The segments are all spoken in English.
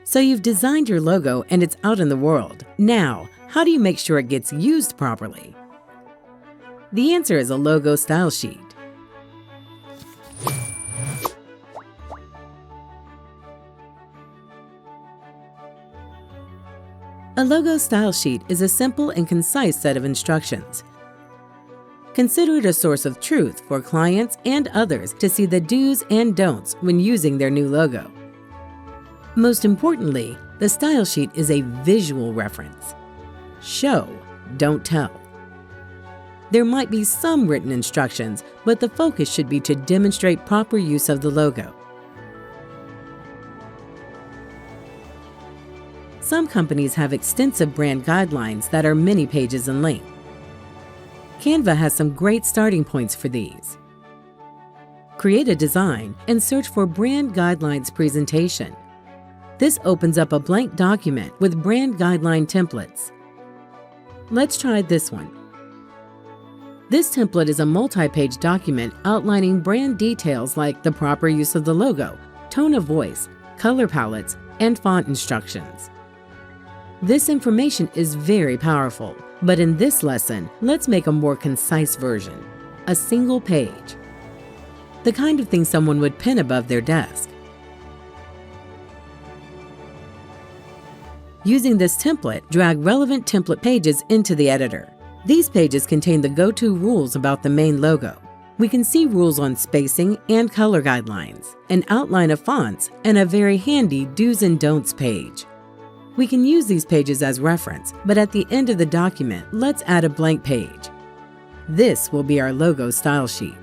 So you've designed your logo and it's out in the world. Now, how do you make sure it gets used properly? The answer is a logo style sheet. A logo style sheet is a simple and concise set of instructions. Consider it a source of truth for clients and others to see the do's and don'ts when using their new logo. Most importantly, the style sheet is a visual reference. Show, don't tell. There might be some written instructions, but the focus should be to demonstrate proper use of the logo. Some companies have extensive brand guidelines that are many pages in length. Canva has some great starting points for these. Create a design and search for Brand Guidelines Presentation. This opens up a blank document with brand guideline templates. Let's try this one. This template is a multi-page document outlining brand details like the proper use of the logo, tone of voice, color palettes, and font instructions. This information is very powerful, but in this lesson, let's make a more concise version, a single page. The kind of thing someone would pin above their desk. Using this template, drag relevant template pages into the editor. These pages contain the go-to rules about the main logo. We can see rules on spacing and color guidelines, an outline of fonts, and a very handy do's and don'ts page. We can use these pages as reference, but at the end of the document, let's add a blank page. This will be our logo style sheet.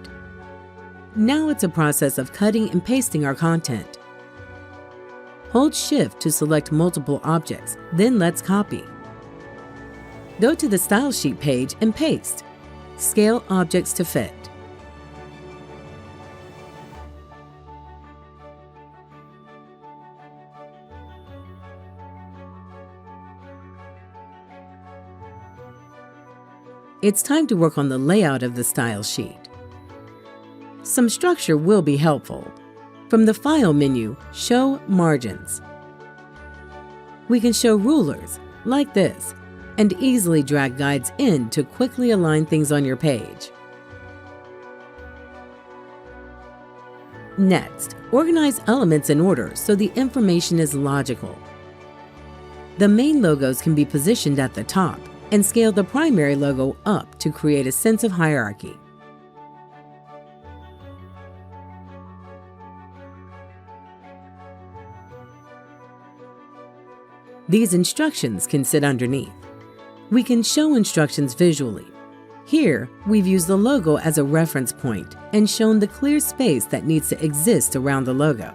Now it's a process of cutting and pasting our content. Hold Shift to select multiple objects, then let's copy. Go to the Style Sheet page and paste. Scale objects to fit. It's time to work on the layout of the style sheet. Some structure will be helpful. From the File menu, show Margins. We can show rulers, like this, and easily drag guides in to quickly align things on your page. Next, organize elements in order so the information is logical. The main logos can be positioned at the top, and scale the primary logo up to create a sense of hierarchy. These instructions can sit underneath. We can show instructions visually. Here, we've used the logo as a reference point and shown the clear space that needs to exist around the logo.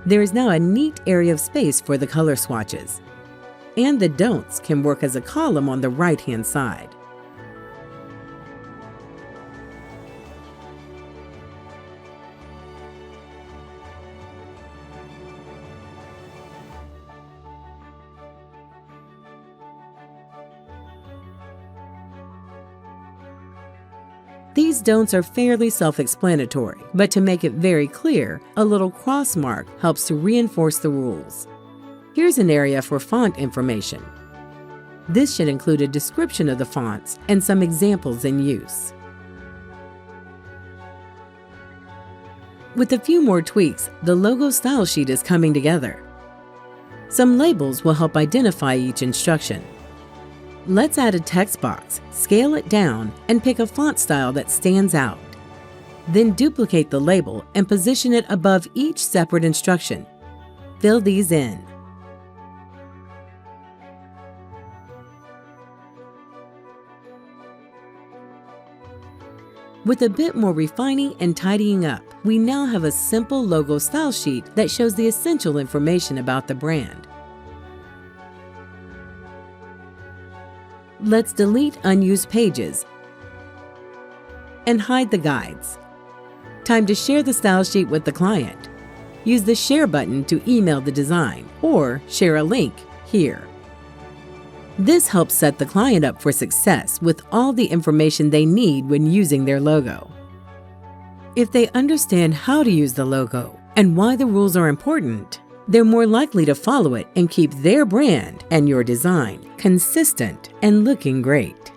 There is now a neat area of space for the color swatches. And the don'ts can work as a column on the right-hand side. These don'ts are fairly self-explanatory, but to make it very clear, a little cross mark helps to reinforce the rules. Here's an area for font information. This should include a description of the fonts and some examples in use. With a few more tweaks, the logo style sheet is coming together. Some labels will help identify each instruction. Let's add a text box, scale it down, and pick a font style that stands out. Then duplicate the label and position it above each separate instruction. Fill these in. With a bit more refining and tidying up, we now have a simple logo style sheet that shows the essential information about the brand. Let's delete unused pages and hide the guides. Time to share the style sheet with the client. Use the Share button to email the design or share a link here. This helps set the client up for success with all the information they need when using their logo. If they understand how to use the logo and why the rules are important, they're more likely to follow it and keep their brand and your design consistent and looking great.